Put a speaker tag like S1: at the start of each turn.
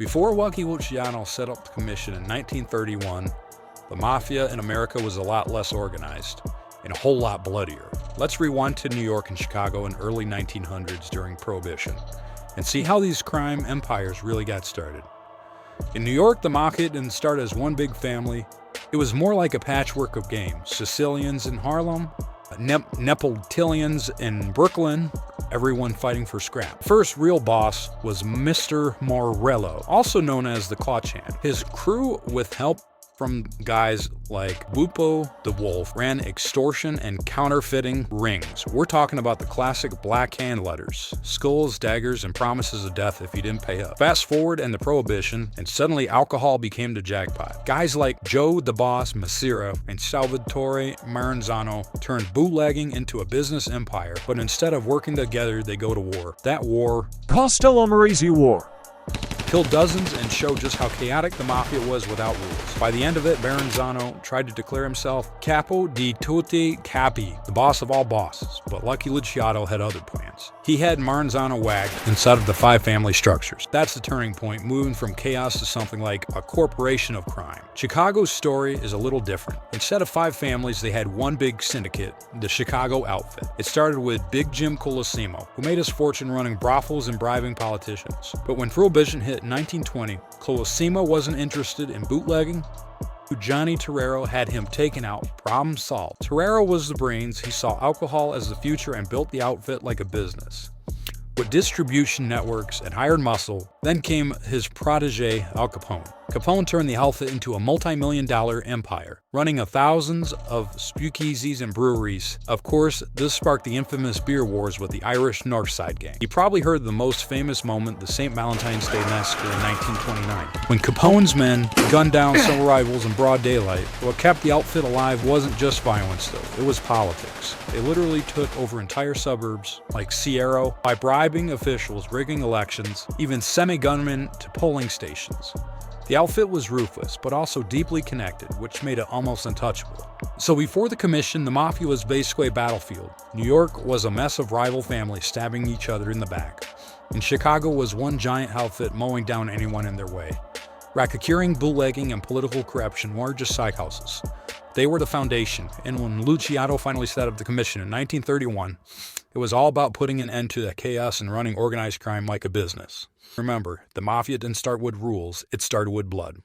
S1: Before Lucky Luciano set up the commission in 1931, the mafia in America was a lot less organized and a whole lot bloodier. Let's rewind to New York and Chicago in early 1900s during Prohibition and see how these crime empires really got started. In New York, the mafia didn't start as one big family. It was more like a patchwork of games. Sicilians in Harlem, Neapolitans in Brooklyn, everyone fighting for scrap. First real boss was Mr. Morello, also known as the Clutch Hand. His crew, with help from guys like Bupo the Wolf, ran extortion and counterfeiting rings. We're talking about the classic black hand letters, skulls, daggers, and promises of death if you didn't pay up. Fast forward into Prohibition, and suddenly alcohol became the jackpot. Guys like Joe the Boss Massera and Salvatore Maranzano turned bootlegging into a business empire, but instead of working together, they go to war. That war,
S2: Castellammarese War,
S1: killed dozens and showed just how chaotic the mafia was without rules. By the end of it, Maranzano tried to declare himself capo di tutti capi, the boss of all bosses, but Lucky Luciano had other plans. He had Maranzano wagged inside of the five family structures. That's the turning point, moving from chaos to something like a corporation of crime. Chicago's story is a little different. Instead of five families, they had one big syndicate, the Chicago Outfit. It started with Big Jim Colosimo, who made his fortune running brothels and bribing politicians. But when Prohibition hit in 1920, Colosimo wasn't interested in bootlegging. Johnny Torero had him taken out, problem solved. Torero was the brains, he saw alcohol as the future and built the outfit like a business. With distribution networks and hired muscle, then came his protege Al Capone. Capone turned the outfit into a multi-million-dollar empire, running thousands of speakeasies and breweries. Of course, this sparked the infamous beer wars with the Irish Northside Gang. You probably heard the most famous moment, the St. Valentine's Day Massacre in 1929. When Capone's men gunned down some rivals in broad daylight, what kept the outfit alive wasn't just violence, though. It was politics. They literally took over entire suburbs, like Sierra, by bribing officials, rigging elections, even semi-gunmen to polling stations. The outfit was ruthless, but also deeply connected, which made it almost untouchable. So before the commission, the mafia was basically a battlefield. New York was a mess of rival families stabbing each other in the back. And Chicago was one giant outfit mowing down anyone in their way. Racketeering, bootlegging, and political corruption weren't just side houses. They were the foundation, and when Luciano finally set up the commission in 1931, it was all about putting an end to the chaos and running organized crime like a business. Remember, the mafia didn't start with rules, it started with blood.